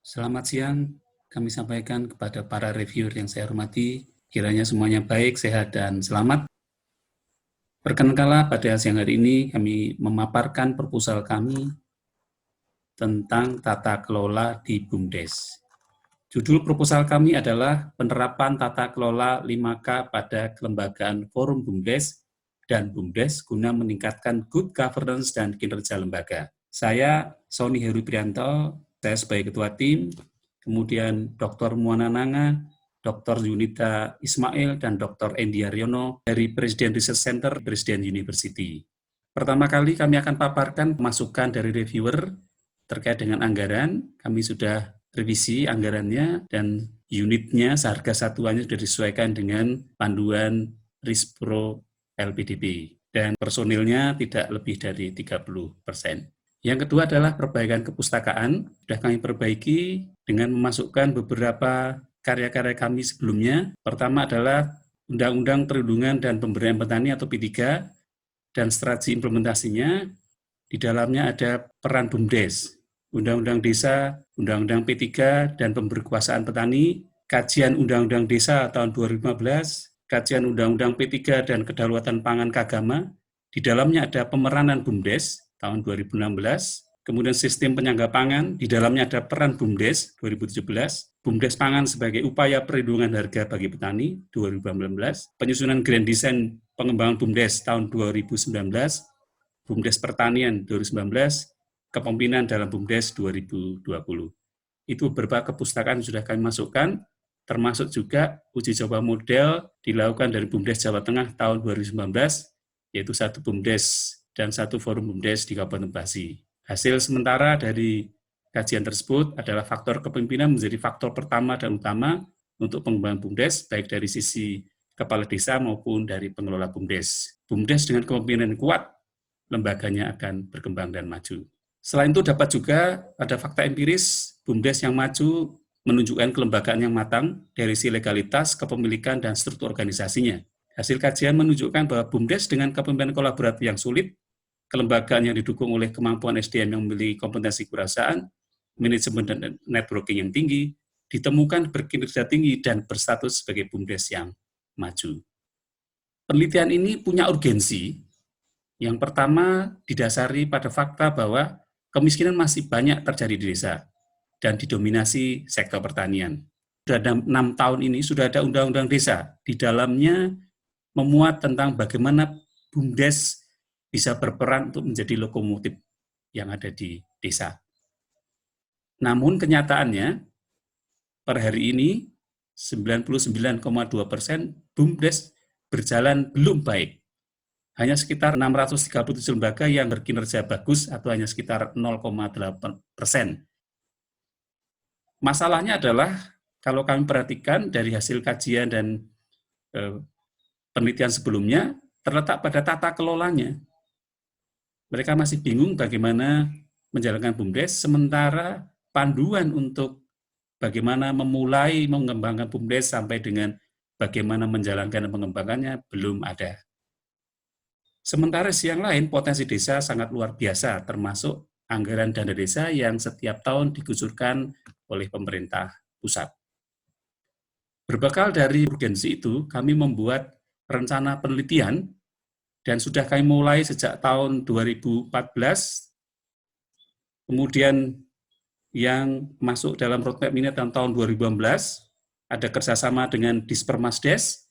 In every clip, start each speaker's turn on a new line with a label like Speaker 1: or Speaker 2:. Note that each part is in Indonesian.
Speaker 1: Selamat siang, kami sampaikan kepada para reviewer yang saya hormati, kiranya semuanya baik, sehat, dan selamat. Perkenalkanlah pada siang hari ini kami memaparkan proposal kami tentang tata kelola di BUMDes. Judul proposal kami adalah penerapan tata kelola 5K pada kelembagaan forum BUMDes dan BUMDes guna meningkatkan good governance dan kinerja lembaga. Saya, Sony Heru Prianto, saya sebagai ketua tim, kemudian Dr. Muana Nanga, Dr. Yunita Ismail, dan Dr. Endi Aryono dari Presiden Research Center, Presiden University. Pertama kali kami akan paparkan masukan dari reviewer terkait dengan anggaran. Kami sudah revisi anggarannya dan unitnya, seharga satuannya sudah disesuaikan dengan panduan RISPRO LPDP. Dan personilnya tidak lebih dari 30%. Yang kedua adalah perbaikan kepustakaan. Sudah kami perbaiki dengan memasukkan beberapa karya-karya kami sebelumnya. Pertama adalah Undang-Undang Perlindungan dan Pemberdayaan Petani atau P3 dan strategi implementasinya. Di dalamnya ada peran BUMDes, Undang-Undang Desa, Undang-Undang P3 dan Pemberkuasaan Petani, kajian Undang-Undang Desa tahun 2015, kajian Undang-Undang P3 dan Kedaulatan Pangan Kagama. Di dalamnya ada pemeranan BUMDes tahun 2016, kemudian sistem penyangga pangan, di dalamnya ada peran BUMDes 2017, BUMDes Pangan sebagai upaya perlindungan harga bagi petani 2019, penyusunan Grand Design pengembangan BUMDes tahun 2019, BUMDes Pertanian 2019, kepemimpinan dalam BUMDes 2020. Itu beberapa kepustakaan yang sudah kami masukkan, termasuk juga uji coba model dilakukan dari BUMDes Jawa Tengah tahun 2019, yaitu 1 BUMDes dan 1 forum BUMDes di Kabupaten Bekasi. Hasil sementara dari kajian tersebut adalah faktor kepemimpinan menjadi faktor pertama dan utama untuk pengembangan BUMDes, baik dari sisi kepala desa maupun dari pengelola BUMDes. BUMDes dengan kepemimpinan kuat, lembaganya akan berkembang dan maju. Selain itu dapat juga ada fakta empiris, BUMDes yang maju menunjukkan kelembagaan yang matang dari sisi legalitas, kepemilikan, dan struktur organisasinya. Hasil kajian menunjukkan bahwa BUMDes dengan kepemimpinan kolaboratif yang sulit, kelembagaan yang didukung oleh kemampuan SDM yang memiliki kompetensi kewirausahaan, manajemen dan networking yang tinggi, ditemukan berkinerja tinggi dan berstatus sebagai BUMDes yang maju. Penelitian ini punya urgensi. Yang pertama didasari pada fakta bahwa kemiskinan masih banyak terjadi di desa dan didominasi sektor pertanian. Sudah ada 6 tahun ini sudah ada undang-undang desa. Di dalamnya memuat tentang bagaimana BUMDes bisa berperan untuk menjadi lokomotif yang ada di desa. Namun kenyataannya per hari ini 99,2% BUMDes berjalan belum baik. Hanya sekitar 637 lembaga yang berkinerja bagus atau hanya sekitar 0,8%. Masalahnya adalah kalau kami perhatikan dari hasil kajian dan penelitian sebelumnya, terletak pada tata kelolanya. Mereka masih bingung bagaimana menjalankan BUMDes, sementara panduan untuk bagaimana memulai mengembangkan BUMDes sampai dengan bagaimana menjalankan dan mengembangkannya belum ada. Sementara di yang lain, potensi desa sangat luar biasa, termasuk anggaran dana desa yang setiap tahun dikucurkan oleh pemerintah pusat. Berbekal dari urgensi itu, kami membuat rencana penelitian, dan sudah kami mulai sejak tahun 2014, kemudian yang masuk dalam roadmap ini tahun 2015, ada kerjasama dengan Dispermasdes.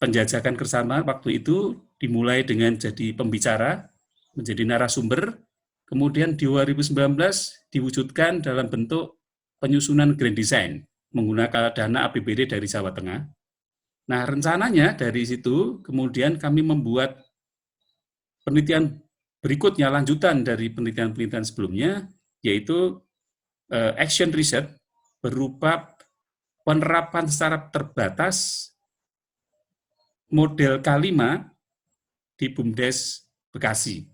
Speaker 1: Penjajakan kerjasama waktu itu dimulai dengan jadi pembicara, menjadi narasumber, kemudian di 2019 diwujudkan dalam bentuk penyusunan Grand Design menggunakan dana APBD dari Jawa Tengah. Nah, rencananya dari situ kemudian kami membuat penelitian berikutnya, lanjutan dari penelitian-penelitian sebelumnya, yaitu action research berupa penerapan secara terbatas model K5 di BUMDes Bekasi.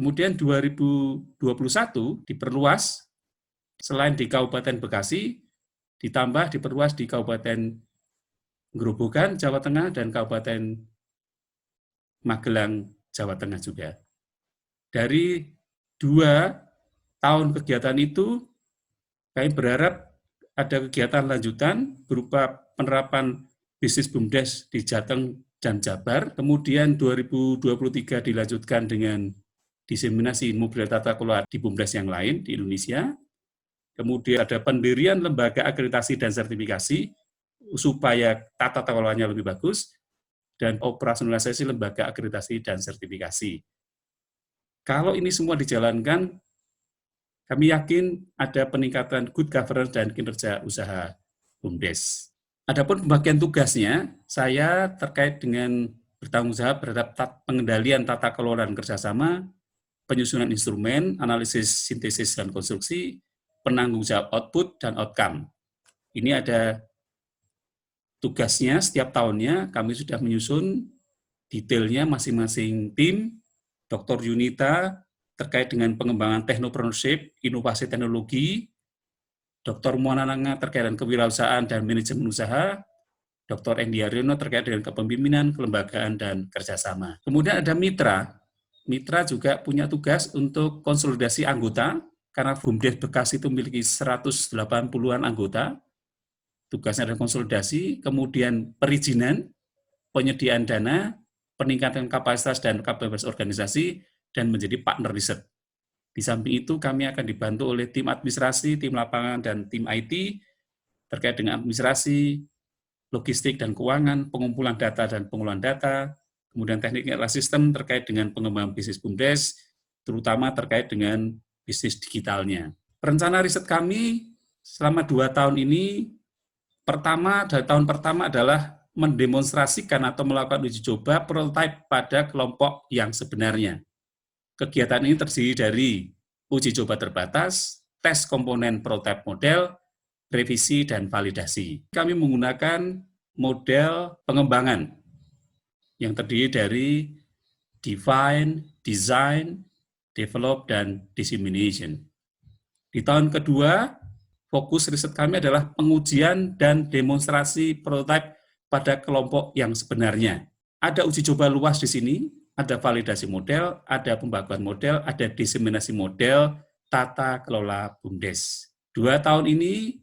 Speaker 1: Kemudian 2021 diperluas, selain di Kabupaten Bekasi, ditambah diperluas di Kabupaten Grobogan, Jawa Tengah, dan Kabupaten Magelang, Jawa Tengah juga. Dari 2 tahun kegiatan itu, Kami berharap ada kegiatan lanjutan berupa penerapan bisnis BUMDes di Jateng dan Jabar, kemudian 2023 dilanjutkan dengan diseminasi model tata kelola di BUMDes yang lain di Indonesia, kemudian ada pendirian lembaga akreditasi dan sertifikasi supaya tata kelolanya lebih bagus, dan operasionalisasi lembaga akreditasi dan sertifikasi. Kalau ini semua dijalankan, kami yakin ada peningkatan good governance dan kinerja usaha BUMDes. Adapun pembagian tugasnya, saya terkait dengan bertanggung jawab terhadap pengendalian tata kelola dan kerjasama, penyusunan instrumen, analisis, sintesis, dan konstruksi, penanggung jawab output dan outcome. Ini ada tugasnya setiap tahunnya, kami sudah menyusun detailnya masing-masing tim. Dr. Yunita terkait dengan pengembangan technopreneurship, inovasi teknologi, Dr. Muanananga terkait dengan kewirausahaan dan manajemen usaha, Dr. Endi Haryono terkait dengan kepemimpinan, kelembagaan, dan kerjasama. Kemudian ada mitra. Mitra juga punya tugas untuk konsolidasi anggota, karena BUMDes Bekasi itu memiliki 180-an anggota. Tugasnya adalah konsolidasi, kemudian perizinan, penyediaan dana, peningkatan kapasitas dan kapabilitas organisasi, dan menjadi partner riset. Di samping itu, kami akan dibantu oleh tim administrasi, tim lapangan, dan tim IT terkait dengan administrasi, logistik dan keuangan, pengumpulan data dan pengolahan data, kemudian teknik sistem terkait dengan pengembangan bisnis BUMDes, terutama terkait dengan bisnis digitalnya. Rencana riset kami selama 2 tahun ini, tahun pertama adalah mendemonstrasikan atau melakukan uji coba prototipe pada kelompok yang sebenarnya. Kegiatan ini terdiri dari uji coba terbatas, tes komponen prototipe model, revisi, dan validasi. Kami menggunakan model pengembangan yang terdiri dari define, design, develop, dan dissemination. Di tahun kedua, fokus riset kami adalah pengujian dan demonstrasi prototipe pada kelompok yang sebenarnya. Ada uji coba luas di sini, ada validasi model, ada pembagian model, ada diseminasi model, tata kelola BUMDes. 2 tahun ini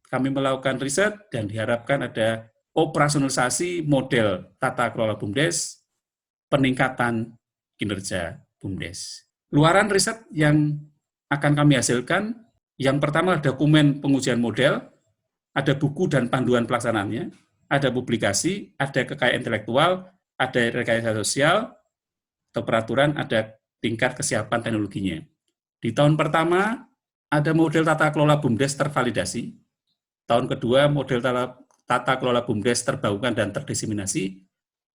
Speaker 1: kami melakukan riset dan diharapkan ada operasionalisasi model tata kelola BUMDes, peningkatan kinerja BUMDes. Luaran riset yang akan kami hasilkan, yang pertama dokumen pengujian model, ada buku dan panduan pelaksanaannya, ada publikasi, ada kekayaan intelektual, ada rekayasa sosial, atau peraturan, ada tingkat kesiapan teknologinya. Di tahun pertama, ada model tata kelola BUMDes tervalidasi. Tahun kedua, model tata kelola BUMDes terbarukan dan terdiseminasi.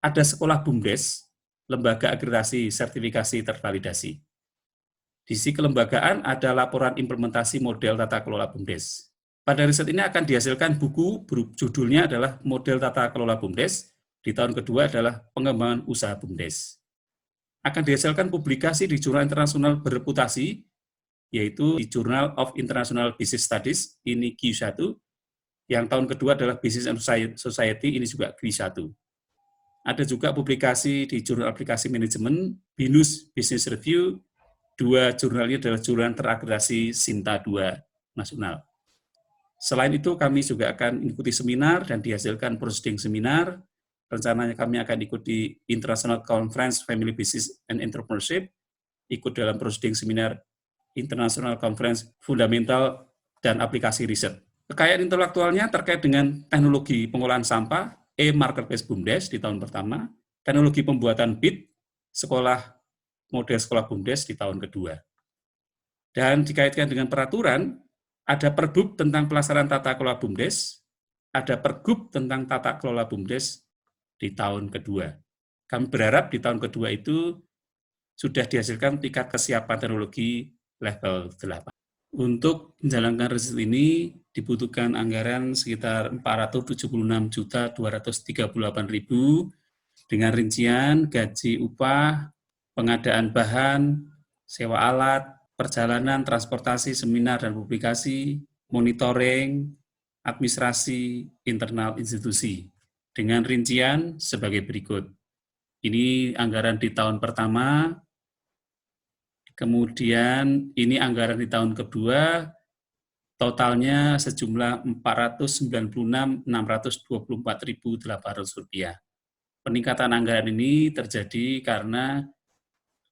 Speaker 1: Ada sekolah BUMDes, lembaga akreditasi sertifikasi tervalidasi. Di sisi kelembagaan ada laporan implementasi model tata kelola BUMDes. Pada riset ini akan dihasilkan buku, judulnya adalah Model Tata Kelola BUMDes. Di tahun kedua adalah Pengembangan Usaha BUMDes. Akan dihasilkan publikasi di jurnal internasional bereputasi, yaitu di Journal of International Business Studies, ini Q1, yang tahun kedua adalah Business and Society, ini juga Q1. Ada juga publikasi di Jurnal Aplikasi Manajemen, BINUS Business Review, 2 jurnal ini adalah jurnal terakreditasi Sinta 2 nasional. Selain itu, kami juga akan ikuti seminar dan dihasilkan proceeding seminar. Rencananya kami akan ikuti International Conference Family Business and Entrepreneurship, ikut dalam proceeding seminar International Conference Fundamental dan Aplikasi Riset. Kekayaan intelektualnya terkait dengan teknologi pengolahan sampah, e-marketplace BUMDes di tahun pertama, teknologi pembuatan BIT, model sekolah BUMDes di tahun kedua. Dan dikaitkan dengan peraturan, ada Pergub tentang pelaksanaan tata kelola BUMDes, ada Pergub tentang tata kelola BUMDes di tahun kedua. Kami berharap di tahun kedua itu sudah dihasilkan tingkat kesiapan teknologi level 8. Untuk menjalankan riset ini dibutuhkan anggaran sekitar 476.238.000 dengan rincian gaji upah, pengadaan bahan, sewa alat, perjalanan, transportasi, seminar dan publikasi, monitoring, administrasi, internal institusi. Dengan rincian sebagai berikut. Ini anggaran di tahun pertama, kemudian ini anggaran di tahun kedua, totalnya sejumlah Rp496.624.800. Peningkatan anggaran ini terjadi karena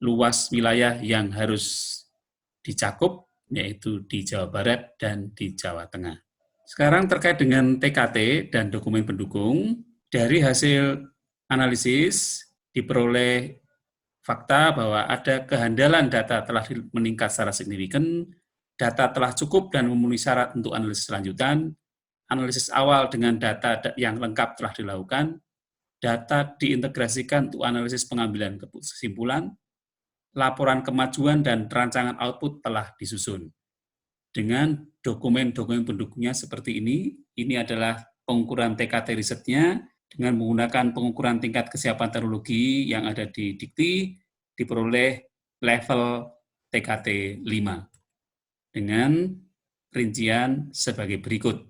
Speaker 1: luas wilayah yang harus dicakup, yaitu di Jawa Barat dan di Jawa Tengah. Sekarang terkait dengan TKT dan dokumen pendukung, dari hasil analisis diperoleh fakta bahwa ada kehandalan data telah meningkat secara signifikan, data telah cukup dan memenuhi syarat untuk analisis lanjutan, analisis awal dengan data yang lengkap telah dilakukan, data diintegrasikan untuk analisis pengambilan kesimpulan, laporan kemajuan dan rancangan output telah disusun. Dengan dokumen-dokumen pendukungnya seperti ini adalah pengukuran TKT risetnya dengan menggunakan pengukuran tingkat kesiapan teknologi yang ada di Dikti, diperoleh level TKT 5 dengan rincian sebagai berikut.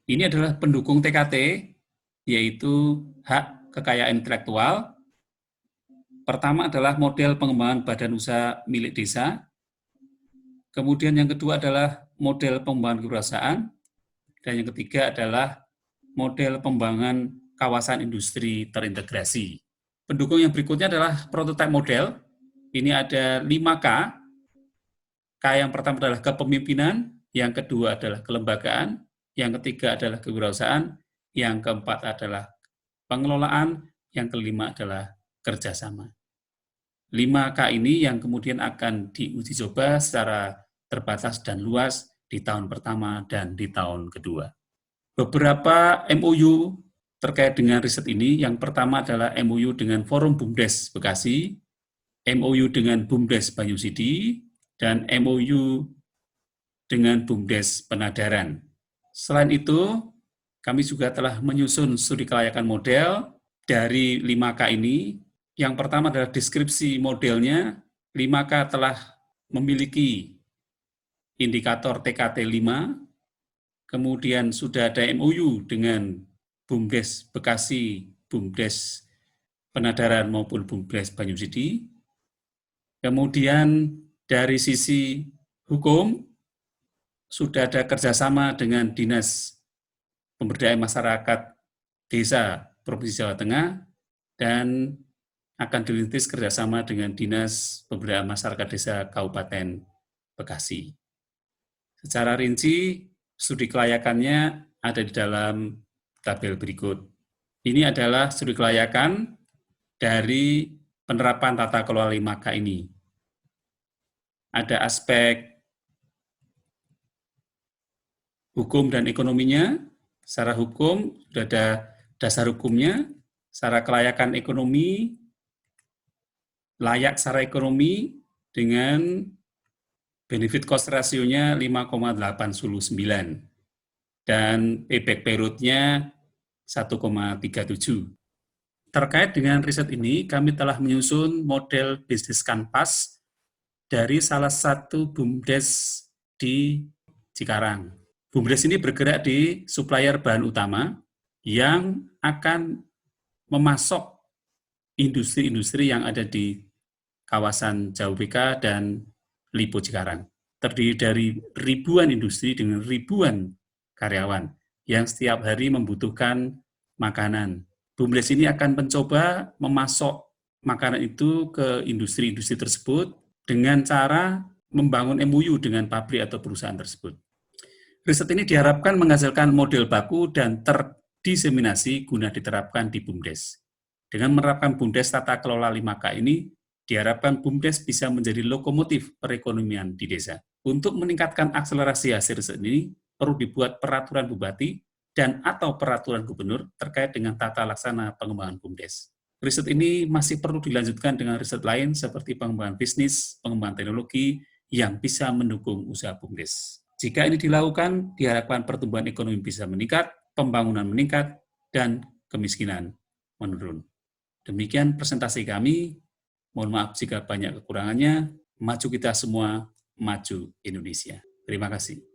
Speaker 1: Ini adalah pendukung TKT, yaitu hak kekayaan intelektual. Pertama adalah model pengembangan badan usaha milik desa. Kemudian yang kedua adalah model pengembangan kewirausahaan. Dan yang ketiga adalah model pengembangan kawasan industri terintegrasi. Pendukung yang berikutnya adalah prototipe model. Ini ada 5K. K yang pertama adalah kepemimpinan, yang kedua adalah kelembagaan, yang ketiga adalah kewirausahaan, yang keempat adalah pengelolaan, yang kelima adalah kerjasama. 5K ini yang kemudian akan diuji coba secara terbatas dan luas di tahun pertama dan di tahun kedua. Beberapa MOU terkait dengan riset ini, yang pertama adalah MOU dengan Forum BUMDes Bekasi, MOU dengan BUMDes Banyuwangi, dan MOU dengan BUMDes Penadaran. Selain itu, kami juga telah menyusun studi kelayakan model dari 5K ini. Yang pertama adalah deskripsi modelnya. 5K telah memiliki indikator TKT 5, kemudian sudah ada MOU dengan BUMDes Bekasi, BUMDes Penadaran maupun BUMDes Banyuwangi. Kemudian dari sisi hukum, sudah ada kerjasama dengan Dinas Pemberdayaan Masyarakat Desa Provinsi Jawa Tengah, dan akan dirintis kerjasama dengan Dinas Pemberdayaan Masyarakat Desa Kabupaten Bekasi. Secara rinci, studi kelayakannya ada di dalam tabel berikut. Ini adalah studi kelayakan dari penerapan tata kelola 5K ini. Ada aspek hukum dan ekonominya. Secara hukum, sudah ada dasar hukumnya. Secara kelayakan ekonomi, layak secara ekonomi dengan benefit cost ratio-nya 5,819 dan payback period-nya 1,37. Terkait dengan riset ini, kami telah menyusun model bisnis kanvas dari salah satu BUMDes di Cikarang. BUMDes ini bergerak di supplier bahan utama yang akan memasok industri-industri yang ada di kawasan Jawabeka dan Lipo Cikarang. Terdiri dari ribuan industri dengan ribuan karyawan yang setiap hari membutuhkan makanan. BUMDes ini akan mencoba memasok makanan itu ke industri-industri tersebut dengan cara membangun MOU dengan pabrik atau perusahaan tersebut. Riset ini diharapkan menghasilkan model baku dan terdiseminasi guna diterapkan di BUMDes. Dengan menerapkan BUMDes tata kelola 5K ini, diharapkan BUMDes bisa menjadi lokomotif perekonomian di desa. Untuk meningkatkan akselerasi hasil riset ini, perlu dibuat peraturan bupati dan atau peraturan gubernur terkait dengan tata laksana pengembangan BUMDes. Riset ini masih perlu dilanjutkan dengan riset lain seperti pengembangan bisnis, pengembangan teknologi yang bisa mendukung usaha BUMDes. Jika ini dilakukan, diharapkan pertumbuhan ekonomi bisa meningkat, pembangunan meningkat, dan kemiskinan menurun. Demikian presentasi kami. Mohon maaf jika banyak kekurangannya. Maju kita semua, maju Indonesia. Terima kasih.